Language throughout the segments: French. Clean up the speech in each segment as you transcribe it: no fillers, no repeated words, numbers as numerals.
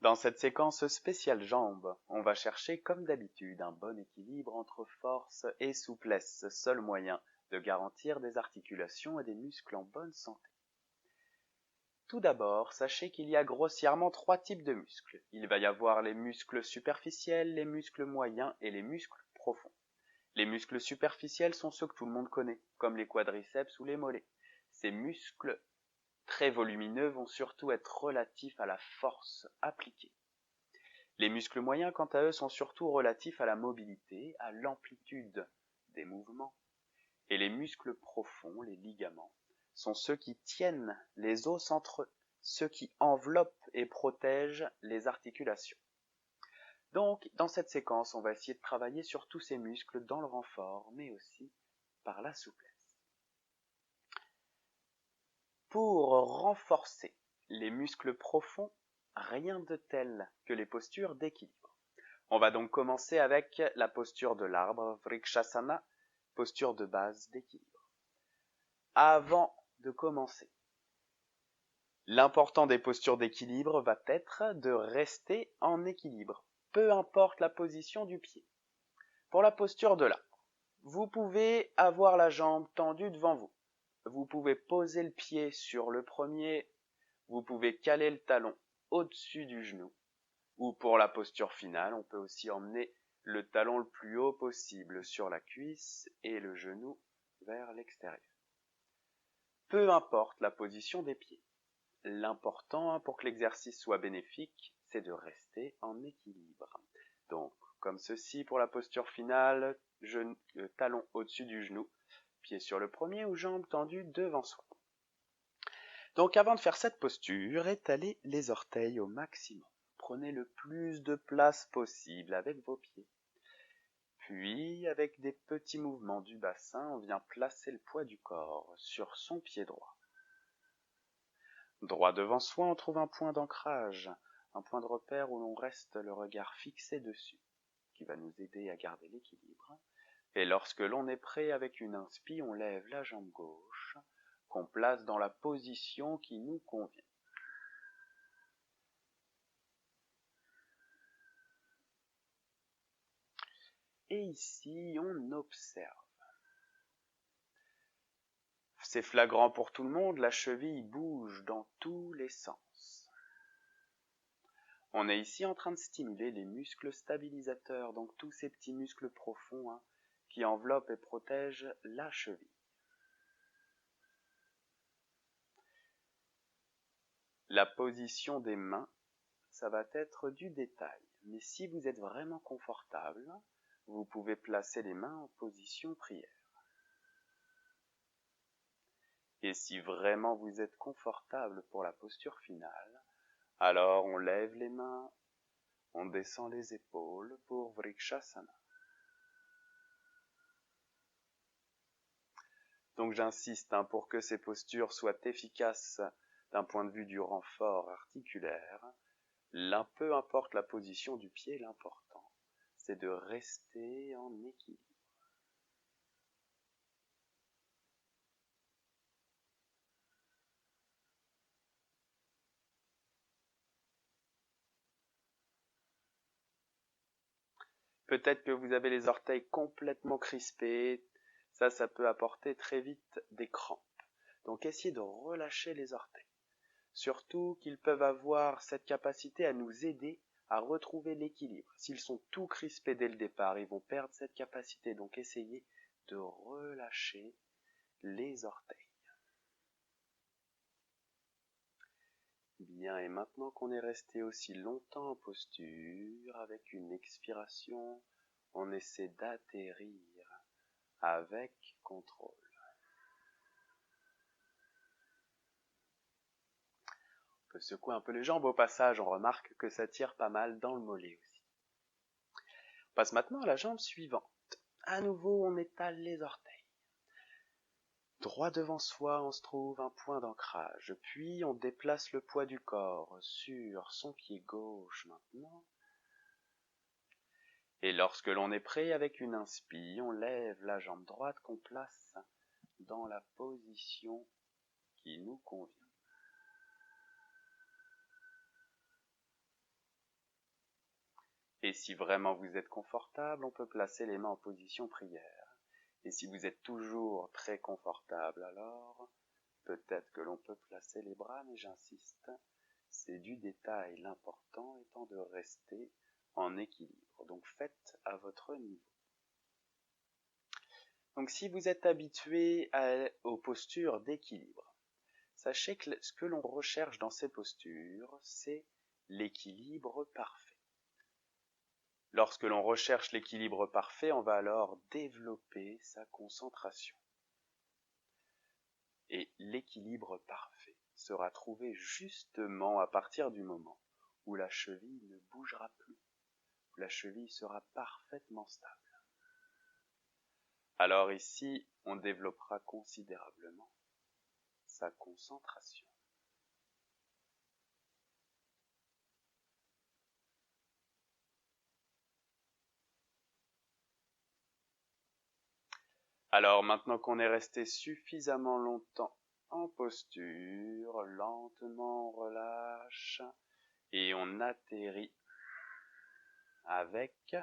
Dans cette séquence spéciale jambes, on va chercher comme d'habitude un bon équilibre entre force et souplesse, seul moyen de garantir des articulations et des muscles en bonne santé. Tout d'abord, sachez qu'il y a grossièrement 3 types de muscles. Il va y avoir les muscles superficiels, les muscles moyens et les muscles profonds. Les muscles superficiels sont ceux que tout le monde connaît, comme les quadriceps ou les mollets. Ces muscles très volumineux vont surtout être relatifs à la force appliquée. Les muscles moyens, quant à eux, sont surtout relatifs à la mobilité, à l'amplitude des mouvements. Et les muscles profonds, les ligaments, sont ceux qui tiennent les os entre eux, ceux qui enveloppent et protègent les articulations. Donc, dans cette séquence, on va essayer de travailler sur tous ces muscles dans le renfort, mais aussi par la souplesse. Pour renforcer les muscles profonds, rien de tel que les postures d'équilibre. On va donc commencer avec la posture de l'arbre, Vrikshasana, posture de base d'équilibre. Avant de commencer, l'important des postures d'équilibre va être de rester en équilibre, peu importe la position du pied. Pour la posture de l'arbre, vous pouvez avoir la jambe tendue devant vous. Vous pouvez poser le pied sur le premier, vous pouvez caler le talon au-dessus du genou. Ou pour la posture finale, on peut aussi emmener le talon le plus haut possible sur la cuisse et le genou vers l'extérieur. Peu importe la position des pieds. L'important pour que l'exercice soit bénéfique, c'est de rester en équilibre. Donc, comme ceci pour la posture finale, talon au-dessus du genou, pied sur le premier ou jambe tendue devant soi. Donc avant de faire cette posture, étalez les orteils au maximum. Prenez le plus de place possible avec vos pieds. Puis, avec des petits mouvements du bassin, on vient placer le poids du corps sur son pied droit. Droit devant soi, on trouve un point d'ancrage, un point de repère où l'on reste le regard fixé dessus, qui va nous aider à garder l'équilibre. Et lorsque l'on est prêt avec une inspi, on lève la jambe gauche, qu'on place dans la position qui nous convient. Et ici, on observe. C'est flagrant pour tout le monde, la cheville bouge dans tous les sens. On est ici en train de stimuler les muscles stabilisateurs, donc tous ces petits muscles profonds qui enveloppent et protègent la cheville. La position des mains, ça va être du détail, mais si vous êtes vraiment confortable, vous pouvez placer les mains en position prière. Et si vraiment vous êtes confortable pour la posture finale, alors on lève les mains, on descend les épaules pour Vrikshasana. Donc j'insiste pour que ces postures soient efficaces d'un point de vue du renfort articulaire. Peu importe la position du pied, l'important, c'est de rester en équilibre. Peut-être que vous avez les orteils complètement crispés, ça peut apporter très vite des crampes. Donc essayez de relâcher les orteils. Surtout qu'ils peuvent avoir cette capacité à nous aider à retrouver l'équilibre. S'ils sont tout crispés dès le départ, ils vont perdre cette capacité. Donc essayez de relâcher les orteils. Bien, et maintenant qu'on est resté aussi longtemps en posture, avec une expiration, on essaie d'atterrir avec contrôle. On peut secouer un peu les jambes au passage, on remarque que ça tire pas mal dans le mollet aussi. On passe maintenant à la jambe suivante. À nouveau, on étale les orteils. Droit devant soi, on se trouve un point d'ancrage, puis on déplace le poids du corps sur son pied gauche maintenant. Et lorsque l'on est prêt avec une inspi, on lève la jambe droite qu'on place dans la position qui nous convient. Et si vraiment vous êtes confortable, on peut placer les mains en position prière. Et si vous êtes toujours très confortable, alors peut-être que l'on peut placer les bras, mais j'insiste, c'est du détail. L'important étant de rester en équilibre. Donc faites à votre niveau. Donc si vous êtes habitué aux postures d'équilibre, sachez que ce que l'on recherche dans ces postures, c'est l'équilibre parfait. Lorsque l'on recherche l'équilibre parfait, on va alors développer sa concentration. Et l'équilibre parfait sera trouvé justement à partir du moment où la cheville ne bougera plus, où la cheville sera parfaitement stable. Alors ici, on développera considérablement sa concentration. Alors maintenant qu'on est resté suffisamment longtemps en posture, lentement on relâche et on atterrit avec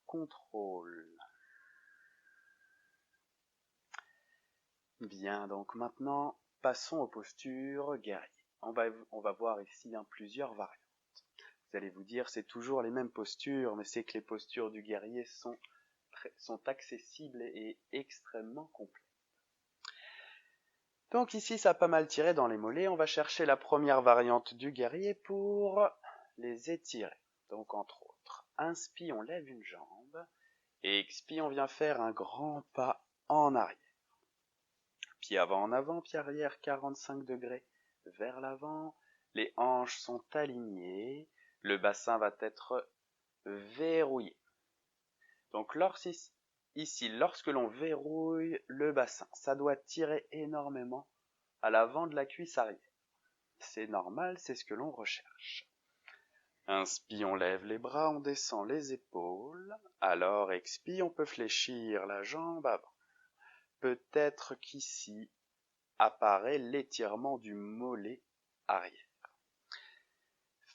contrôle. Bien, donc maintenant passons aux postures guerriers. On va voir ici plusieurs variantes. Vous allez vous dire c'est toujours les mêmes postures, mais c'est que les postures du guerrier sont accessibles et extrêmement complètes. Donc ici ça a pas mal tiré dans les mollets, on va chercher la première variante du guerrier pour les étirer. Donc entre autres, inspi on lève une jambe et expi on vient faire un grand pas en arrière. Pied avant en avant, pied arrière 45 degrés vers l'avant, les hanches sont alignées, le bassin va être verrouillé. Donc ici, lorsque l'on verrouille le bassin, ça doit tirer énormément à l'avant de la cuisse arrière. C'est normal, c'est ce que l'on recherche. Inspi, on lève les bras, on descend les épaules. Alors expi, on peut fléchir la jambe avant. Peut-être qu'ici apparaît l'étirement du mollet arrière.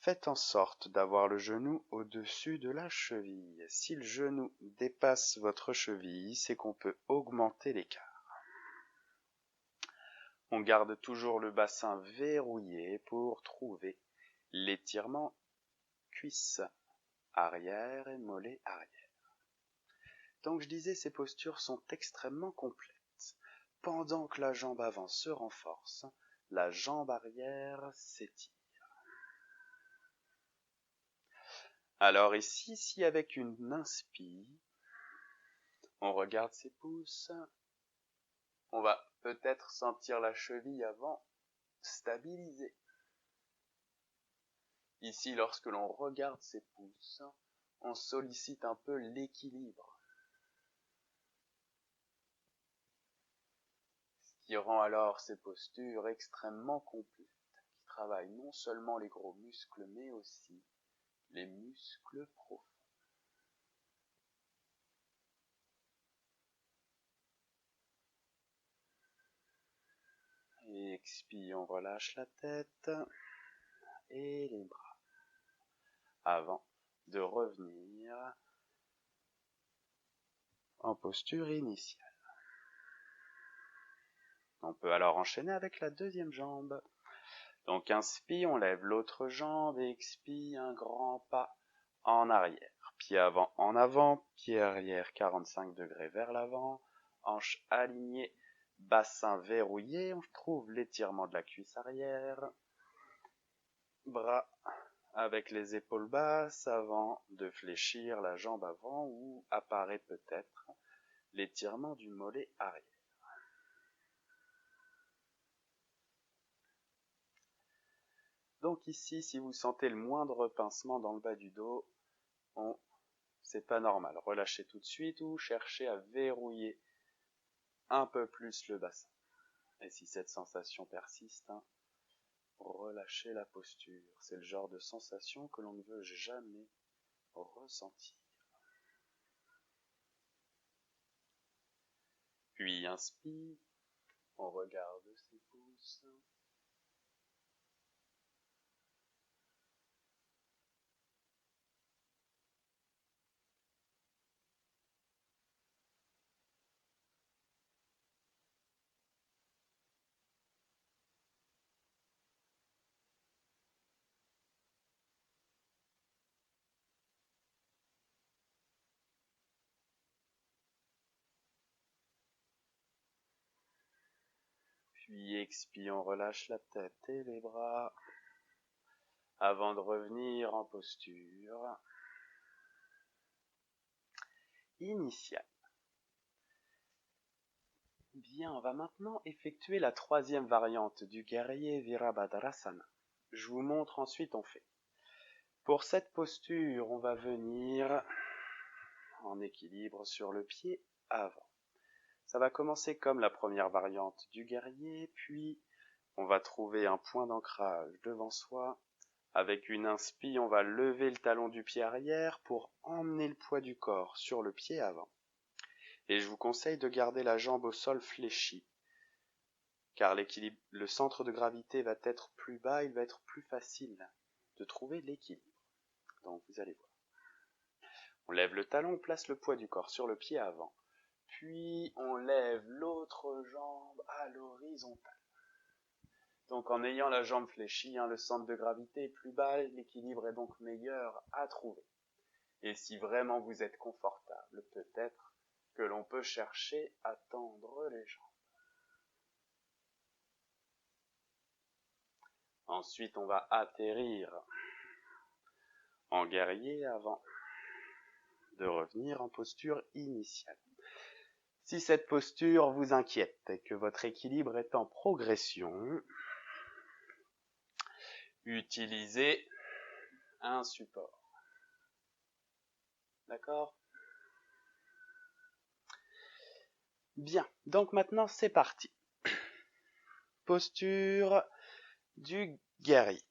Faites en sorte d'avoir le genou au-dessus de la cheville. Si le genou dépasse votre cheville, c'est qu'on peut augmenter l'écart. On garde toujours le bassin verrouillé pour trouver l'étirement cuisse arrière et mollet arrière. Donc je disais, ces postures sont extrêmement complètes. Pendant que la jambe avant se renforce, la jambe arrière s'étire. Alors ici, si avec une inspi, on regarde ses pouces, on va peut-être sentir la cheville avant stabilisée. Ici, lorsque l'on regarde ses pouces, on sollicite un peu l'équilibre. Ce qui rend alors ces postures extrêmement complètes, qui travaillent non seulement les gros muscles, mais aussi les muscles profonds. Et expire, on relâche la tête et les bras avant de revenir en posture initiale. On peut alors enchaîner avec la deuxième jambe. Donc inspire, on lève l'autre jambe et expire, un grand pas en arrière. Pied avant en avant, pied arrière 45 degrés vers l'avant, hanche alignée, bassin verrouillé, on trouve l'étirement de la cuisse arrière, bras avec les épaules basses avant de fléchir la jambe avant où apparaît peut-être l'étirement du mollet arrière. Donc ici, si vous sentez le moindre pincement dans le bas du dos, c'est pas normal. Relâchez tout de suite ou cherchez à verrouiller un peu plus le bassin. Et si cette sensation persiste, relâchez la posture. C'est le genre de sensation que l'on ne veut jamais ressentir. Puis inspire, on regarde ses pouces. Puis expire, on relâche la tête et les bras avant de revenir en posture initiale. Bien, on va maintenant effectuer la troisième variante du guerrier Virabhadrasana. Je vous montre ensuite on fait. Pour cette posture, on va venir en équilibre sur le pied avant. Ça va commencer comme la première variante du guerrier, puis on va trouver un point d'ancrage devant soi. Avec une inspire, on va lever le talon du pied arrière pour emmener le poids du corps sur le pied avant. Et je vous conseille de garder la jambe au sol fléchie, car le centre de gravité va être plus bas, il va être plus facile de trouver l'équilibre. Donc vous allez voir. On lève le talon, on place le poids du corps sur le pied avant. Puis on lève l'autre jambe à l'horizontale. Donc en ayant la jambe fléchie, le centre de gravité est plus bas, l'équilibre est donc meilleur à trouver. Et si vraiment vous êtes confortable, peut-être que l'on peut chercher à tendre les jambes. Ensuite, on va atterrir en guerrier avant de revenir en posture initiale. Si cette posture vous inquiète et que votre équilibre est en progression, utilisez un support. D'accord ? Bien, donc maintenant c'est parti. Posture du guerrier.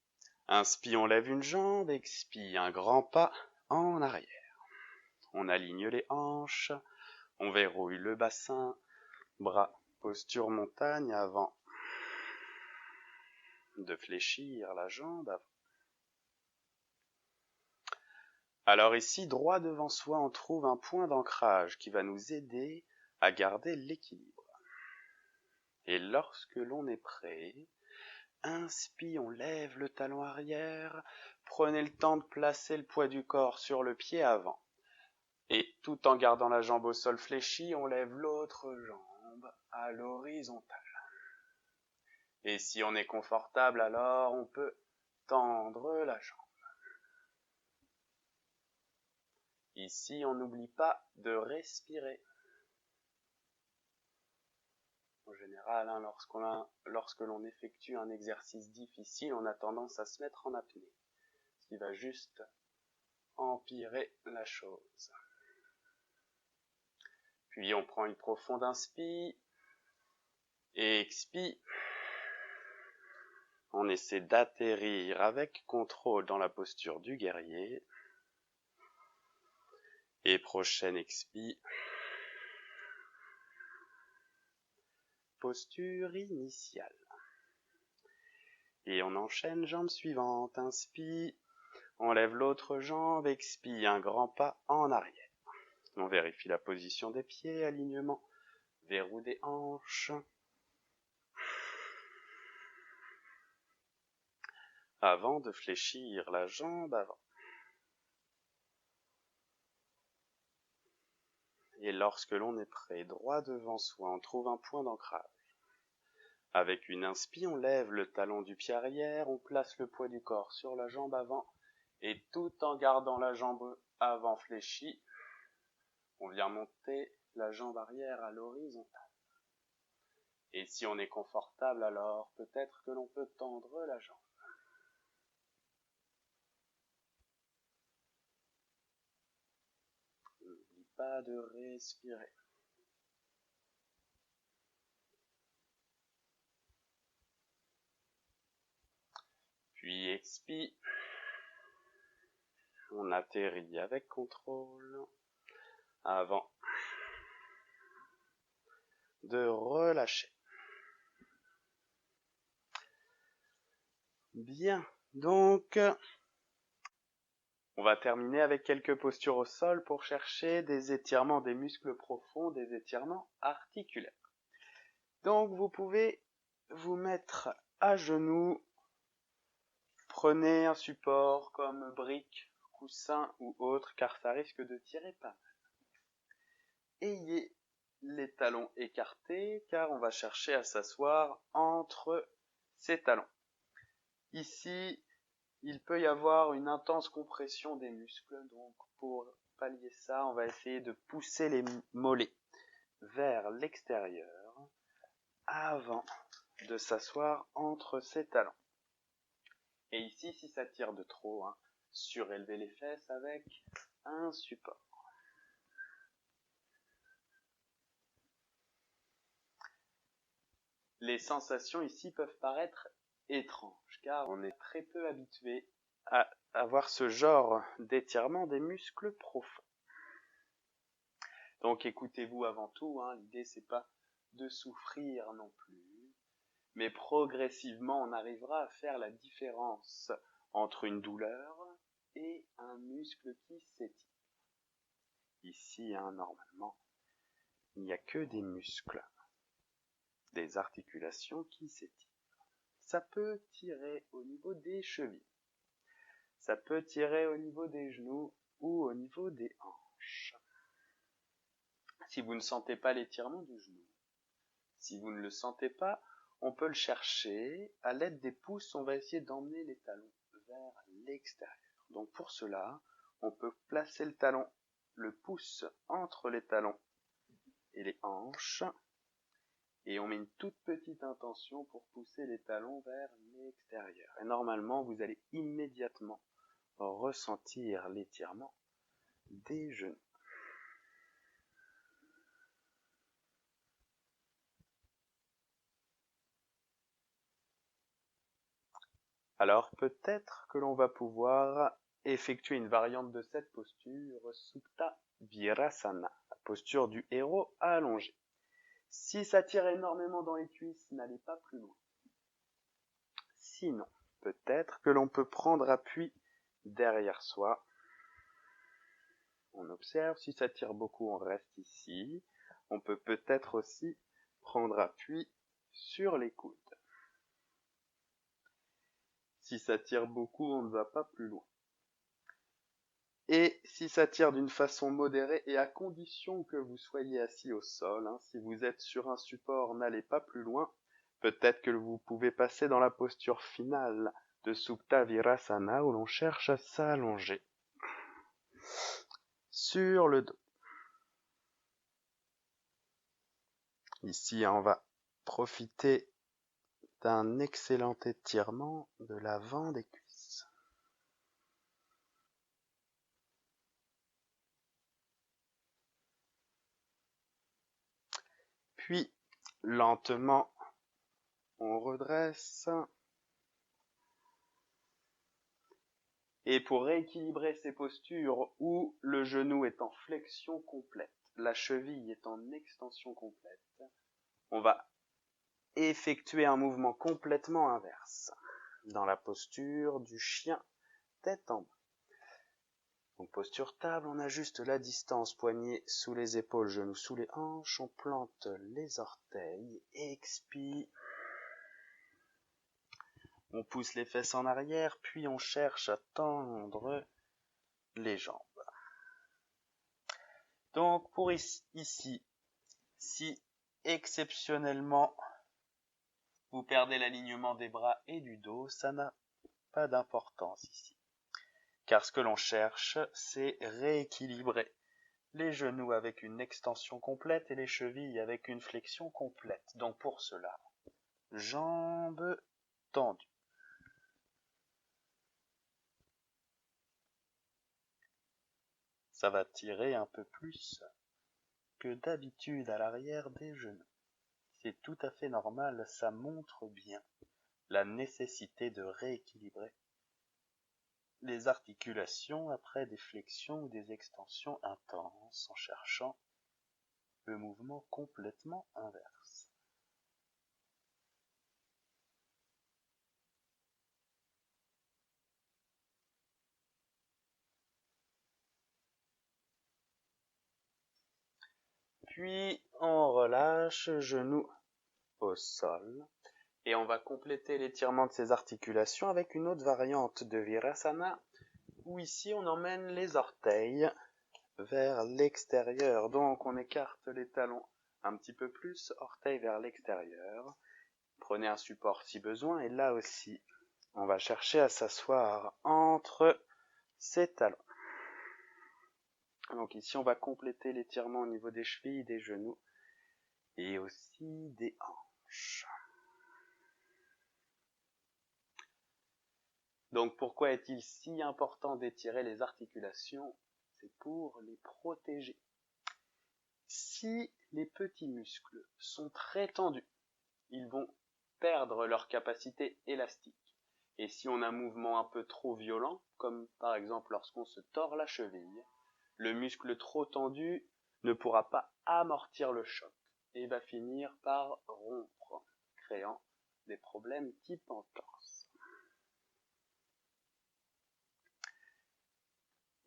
Inspire, on lève une jambe, expire, un grand pas en arrière. On aligne les hanches, on verrouille le bassin, bras, posture montagne avant de fléchir la jambe avant. Alors ici, droit devant soi, on trouve un point d'ancrage qui va nous aider à garder l'équilibre. Et lorsque l'on est prêt, inspire, on lève le talon arrière, prenez le temps de placer le poids du corps sur le pied avant. Et tout en gardant la jambe au sol fléchie, on lève l'autre jambe à l'horizontale. Et si on est confortable, alors on peut tendre la jambe. Ici, on n'oublie pas de respirer. En général, lorsque l'on effectue un exercice difficile, on a tendance à se mettre en apnée, ce qui va juste empirer la chose. Puis on prend une profonde inspire et expire. On essaie d'atterrir avec contrôle dans la posture du guerrier. Et prochaine expire. Posture initiale. Et on enchaîne, jambe suivante. Inspire, on lève l'autre jambe, expire, un grand pas en arrière. On vérifie la position des pieds, alignement, verrou des hanches. Avant de fléchir la jambe avant. Et lorsque l'on est prêt, droit devant soi, on trouve un point d'ancrage. Avec une inspire, on lève le talon du pied arrière, on place le poids du corps sur la jambe avant, et tout en gardant la jambe avant fléchie, on vient monter la jambe arrière à l'horizontale. Et si on est confortable, alors peut-être que l'on peut tendre la jambe. N'oublie pas de respirer. Puis expire. On atterrit avec contrôle. Avant de relâcher. Bien, donc on va terminer avec quelques postures au sol pour chercher des étirements des muscles profonds, des étirements articulaires. Donc vous pouvez vous mettre à genoux, prenez un support comme brique, coussin ou autre car ça risque de tirer pas mal. Ayez les talons écartés car on va chercher à s'asseoir entre ces talons. Ici, il peut y avoir une intense compression des muscles, donc pour pallier ça, on va essayer de pousser les mollets vers l'extérieur avant de s'asseoir entre ces talons. Et ici, si ça tire de trop, surélevez les fesses avec un support. Les sensations ici peuvent paraître étranges, car on est très peu habitué à avoir ce genre d'étirement des muscles profonds. Donc écoutez-vous avant tout, l'idée c'est pas de souffrir non plus, mais progressivement on arrivera à faire la différence entre une douleur et un muscle qui s'étire. Ici, normalement, il n'y a que des muscles, des articulations qui s'étirent. Ça peut tirer au niveau des chevilles, ça peut tirer au niveau des genoux ou au niveau des hanches. Si vous ne sentez pas l'étirement du genou, si vous ne le sentez pas, on peut le chercher. À l'aide des pouces, on va essayer d'emmener les talons vers l'extérieur. Donc pour cela, on peut placer le pouce entre les talons et les hanches, et on met une toute petite intention pour pousser les talons vers l'extérieur. Et normalement, vous allez immédiatement ressentir l'étirement des genoux. Alors peut-être que l'on va pouvoir effectuer une variante de cette posture, Supta Virasana, la posture du héros allongé. Si ça tire énormément dans les cuisses, n'allez pas plus loin. Sinon, peut-être que l'on peut prendre appui derrière soi. On observe, si ça tire beaucoup, on reste ici. On peut peut-être aussi prendre appui sur les coudes. Si ça tire beaucoup, on ne va pas plus loin. Et si ça tire d'une façon modérée et à condition que vous soyez assis au sol, si vous êtes sur un support, n'allez pas plus loin. Peut-être que vous pouvez passer dans la posture finale de Supta Virasana où l'on cherche à s'allonger sur le dos. Ici, on va profiter d'un excellent étirement de l'avant des cuisses. Puis, lentement, on redresse. Et pour rééquilibrer ces postures où le genou est en flexion complète, la cheville est en extension complète, on va effectuer un mouvement complètement inverse dans la posture du chien tête en bas. Donc posture table, on ajuste la distance, poignets sous les épaules, genoux sous les hanches, on plante les orteils, expire. On pousse les fesses en arrière, puis on cherche à tendre les jambes. Donc pour ici, si exceptionnellement vous perdez l'alignement des bras et du dos, ça n'a pas d'importance ici. Car ce que l'on cherche, c'est rééquilibrer les genoux avec une extension complète et les chevilles avec une flexion complète. Donc pour cela, jambes tendues. Ça va tirer un peu plus que d'habitude à l'arrière des genoux. C'est tout à fait normal, ça montre bien la nécessité de rééquilibrer les articulations après des flexions ou des extensions intenses en cherchant le mouvement complètement inverse. Puis on relâche, genoux au sol. Et on va compléter l'étirement de ces articulations avec une autre variante de Virasana, où ici on emmène les orteils vers l'extérieur. Donc on écarte les talons un petit peu plus, orteil vers l'extérieur. Prenez un support si besoin et là aussi, on va chercher à s'asseoir entre ses talons. Donc ici, on va compléter l'étirement au niveau des chevilles, des genoux et aussi des hanches. Donc pourquoi est-il si important d'étirer les articulations? C'est pour les protéger. Si les petits muscles sont très tendus, ils vont perdre leur capacité élastique. Et si on a un mouvement un peu trop violent, comme par exemple lorsqu'on se tord la cheville, le muscle trop tendu ne pourra pas amortir le choc et va finir par rompre, créant des problèmes type entorse.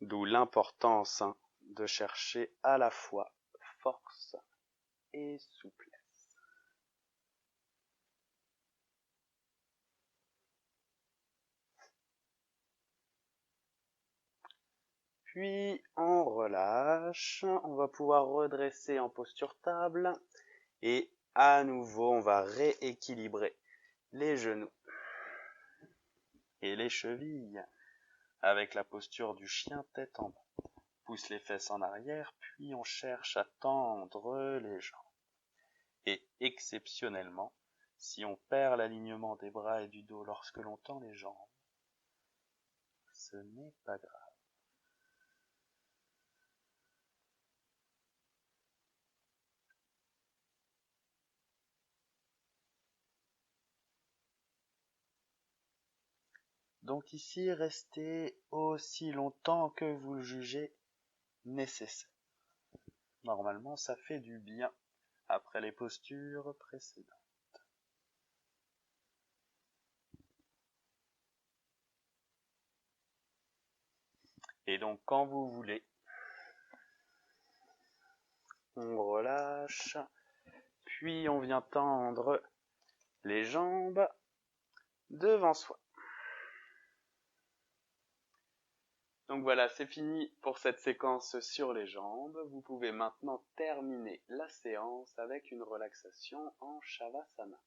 D'où l'importance de chercher à la fois force et souplesse. Puis on relâche, on va pouvoir redresser en posture table et à nouveau on va rééquilibrer les genoux et les chevilles avec la posture du chien tête en bas. Pousse les fesses en arrière, puis on cherche à tendre les jambes. Et exceptionnellement, si on perd l'alignement des bras et du dos lorsque l'on tend les jambes, ce n'est pas grave. Donc ici, restez aussi longtemps que vous le jugez nécessaire. Normalement, ça fait du bien après les postures précédentes. Et donc, quand vous voulez, on relâche, puis on vient tendre les jambes devant soi. Donc voilà, c'est fini pour cette séquence sur les jambes. Vous pouvez maintenant terminer la séance avec une relaxation en Shavasana.